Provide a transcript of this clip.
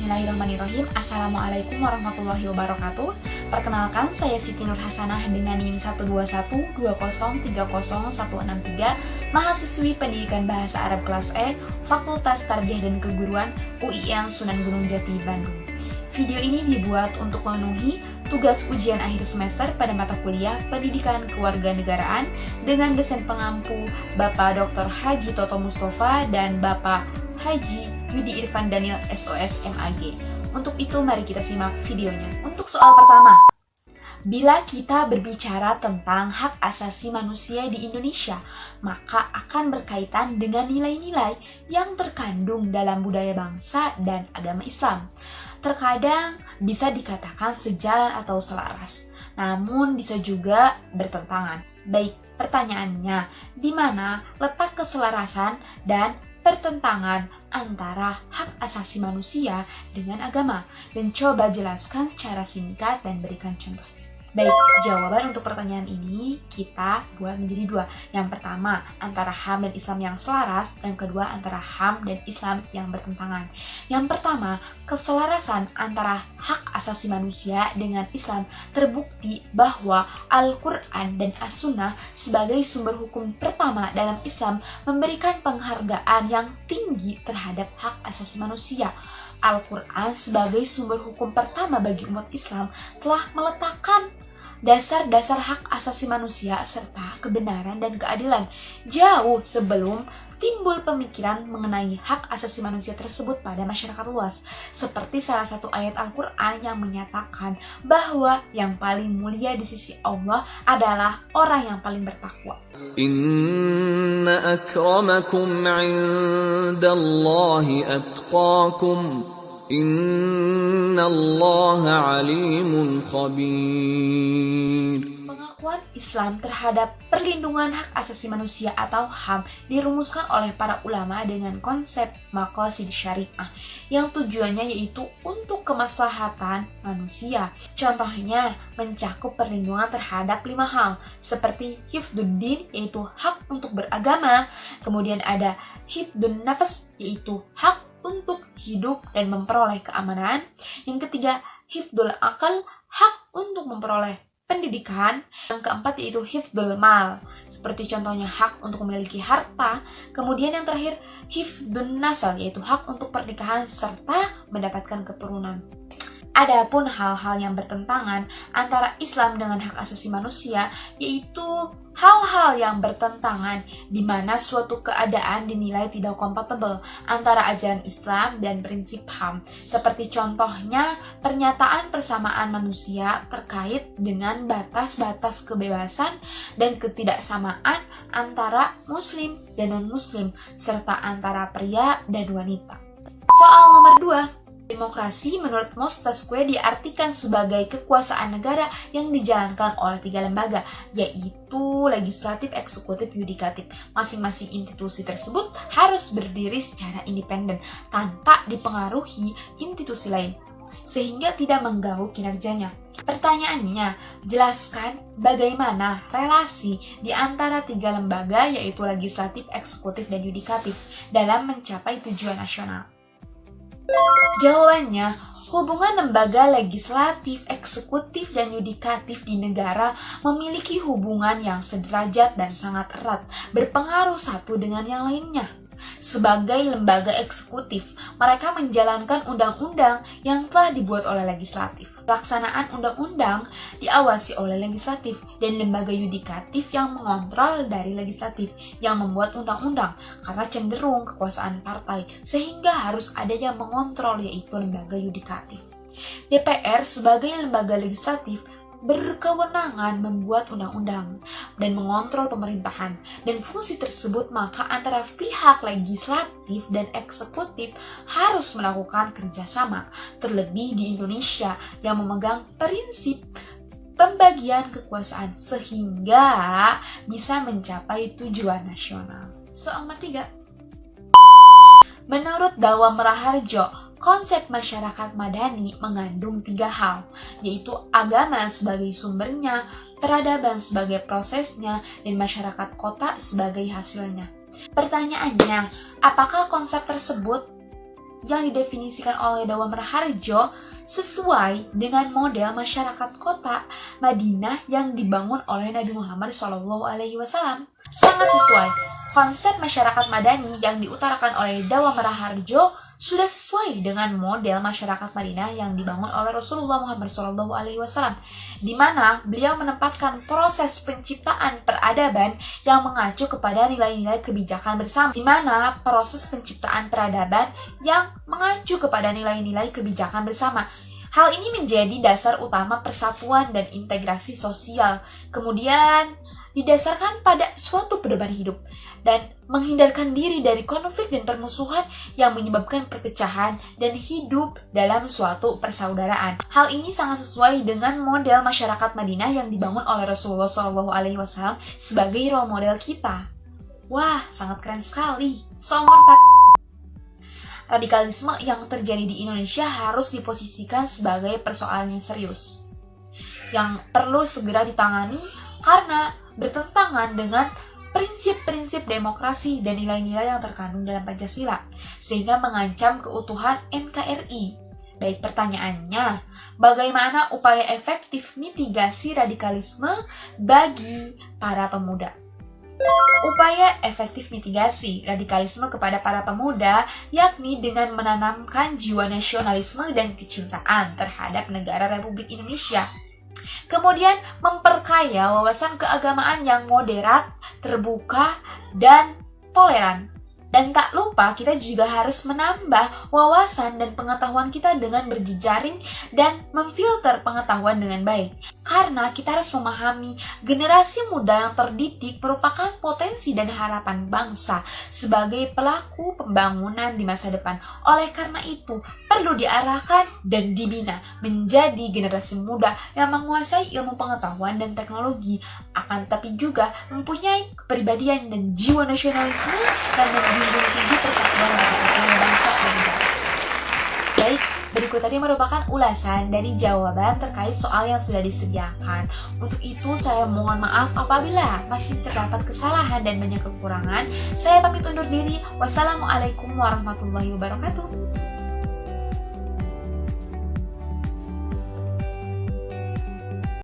Bismillahirrahmanirrahim. Assalamualaikum warahmatullahi wabarakatuh. Perkenalkan, saya Siti Nur Hasanah dengan NIM 12120303163, mahasiswi Pendidikan Bahasa Arab kelas E, Fakultas Tarbiyah dan Keguruan UIN Sunan Gunung Jati, Bandung. Video ini dibuat untuk memenuhi tugas ujian akhir semester pada mata kuliah Pendidikan Kewarganegaraan dengan dosen pengampu Bapak Dr. Haji Toto Mustafa dan Bapak Haji Yudi Irfan Daniel SOS MAG. Untuk itu mari kita simak videonya. Untuk soal pertama, bila kita berbicara tentang hak asasi manusia di Indonesia, maka akan berkaitan dengan nilai-nilai yang terkandung dalam budaya bangsa dan agama Islam. Terkadang bisa dikatakan sejalan atau selaras, namun bisa juga bertentangan. Baik, pertanyaannya, di mana letak keselarasan dan pertentangan antara hak asasi manusia dengan agama? Dan coba jelaskan secara singkat dan berikan contohnya. Baik, jawaban untuk pertanyaan ini kita buat menjadi dua. Yang pertama, antara HAM dan Islam yang selaras. Yang kedua, antara HAM dan Islam yang bertentangan. Yang pertama, keselarasan antara hak asasi manusia dengan Islam terbukti bahwa Al-Quran dan As-Sunnah sebagai sumber hukum pertama dalam Islam memberikan penghargaan yang tinggi terhadap hak asasi manusia. Al-Quran sebagai sumber hukum pertama bagi umat Islam telah meletakkan dasar-dasar hak asasi manusia serta kebenaran dan keadilan jauh sebelum timbul pemikiran mengenai hak asasi manusia tersebut pada masyarakat luas, seperti salah satu ayat Al-Quran yang menyatakan bahwa yang paling mulia di sisi Allah adalah orang yang paling bertakwa. Inna akramakum indallahi atqakum. Innallaha alimun khabir. Pengakuan Islam terhadap perlindungan hak asasi manusia atau HAM dirumuskan oleh para ulama dengan konsep maqasid syariah yang tujuannya yaitu untuk kemaslahatan manusia. Contohnya mencakup perlindungan terhadap 5 hal seperti hifduddin yaitu hak untuk beragama, kemudian ada hifdun nafas yaitu hak untuk hidup dan memperoleh keamanan. Yang ketiga, hifdul akal, hak untuk memperoleh pendidikan. Yang keempat yaitu hifdul mal, seperti contohnya hak untuk memiliki harta. Kemudian yang terakhir, hifdun nasal, yaitu hak untuk pernikahan serta mendapatkan keturunan. Adapun hal-hal yang bertentangan antara Islam dengan hak asasi manusia, yaitu hal-hal yang bertentangan di mana suatu keadaan dinilai tidak kompatibel antara ajaran Islam dan prinsip HAM, seperti contohnya pernyataan persamaan manusia terkait dengan batas-batas kebebasan dan ketidaksamaan antara muslim dan non-muslim serta antara pria dan wanita. Soal nomor 2. Demokrasi menurut Montesquieu diartikan sebagai kekuasaan negara yang dijalankan oleh 3 lembaga, yaitu legislatif, eksekutif, yudikatif. Masing-masing institusi tersebut harus berdiri secara independen tanpa dipengaruhi institusi lain, sehingga tidak mengganggu kinerjanya. Pertanyaannya, jelaskan bagaimana relasi di antara 3 lembaga yaitu legislatif, eksekutif, dan yudikatif dalam mencapai tujuan nasional. Jawabannya, hubungan lembaga legislatif, eksekutif, dan yudikatif di negara memiliki hubungan yang sederajat dan sangat erat, berpengaruh satu dengan yang lainnya. Sebagai lembaga eksekutif, mereka menjalankan undang-undang yang telah dibuat oleh legislatif. Pelaksanaan undang-undang diawasi oleh legislatif dan lembaga yudikatif yang mengontrol dari legislatif yang membuat undang-undang karena cenderung kekuasaan partai sehingga harus ada yang mengontrol yaitu lembaga yudikatif. DPR sebagai lembaga legislatif berkewenangan membuat undang-undang dan mengontrol pemerintahan, dan fungsi tersebut maka antara pihak legislatif dan eksekutif harus melakukan kerjasama, terlebih di Indonesia yang memegang prinsip pembagian kekuasaan sehingga bisa mencapai tujuan nasional. Soal nomor 3. Menurut Dawam Raharjo, konsep masyarakat madani mengandung 3 hal, yaitu agama sebagai sumbernya, peradaban sebagai prosesnya, dan masyarakat kota sebagai hasilnya. Pertanyaannya, apakah konsep tersebut yang didefinisikan oleh Dawam Raharjo sesuai dengan model masyarakat kota Madinah yang dibangun oleh Nabi Muhammad SAW. Sangat sesuai. Konsep masyarakat madani yang diutarakan oleh Dawam Raharjo sudah sesuai dengan model masyarakat Madinah yang dibangun oleh Rasulullah Muhammad SAW, di mana beliau menempatkan proses penciptaan peradaban yang mengacu kepada nilai-nilai kebijakan bersama, di mana proses penciptaan peradaban yang mengacu kepada nilai-nilai kebijakan bersama. Hal ini menjadi dasar utama persatuan dan integrasi sosial, kemudian didasarkan pada suatu pedoman hidup dan menghindarkan diri dari konflik dan permusuhan yang menyebabkan perpecahan dan hidup dalam suatu persaudaraan. Hal ini sangat sesuai dengan model masyarakat Madinah yang dibangun oleh Rasulullah SAW sebagai role model kita. Wah, sangat keren sekali. Soal nomor 4. Radikalisme yang terjadi di Indonesia harus diposisikan sebagai persoalan yang serius, yang perlu segera ditangani karena bertentangan dengan prinsip-prinsip demokrasi dan nilai-nilai yang terkandung dalam Pancasila, sehingga mengancam keutuhan NKRI. Baik, pertanyaannya, bagaimana upaya efektif mitigasi radikalisme bagi para pemuda? Upaya efektif mitigasi radikalisme kepada para pemuda yakni dengan menanamkan jiwa nasionalisme dan kecintaan terhadap negara Republik Indonesia. Kemudian memperkaya wawasan keagamaan yang moderat, terbuka, dan toleran. Dan tak lupa kita juga harus menambah wawasan dan pengetahuan kita dengan berjejaring dan memfilter pengetahuan dengan baik. Karena kita harus memahami generasi muda yang terdidik merupakan potensi dan harapan bangsa sebagai pelaku pembangunan di masa depan. Oleh karena itu, perlu diarahkan dan dibina menjadi generasi muda yang menguasai ilmu pengetahuan dan teknologi, akan tapi juga mempunyai kepribadian dan jiwa nasionalisme yang menjunjung tinggi persatuan dan kesatuan bangsa dan negara. Baik, berikut tadi merupakan ulasan dari jawaban terkait soal yang sudah disediakan. Untuk itu saya mohon maaf apabila masih terdapat kesalahan dan banyak kekurangan. Saya pamit undur diri. Wassalamualaikum warahmatullahi wabarakatuh.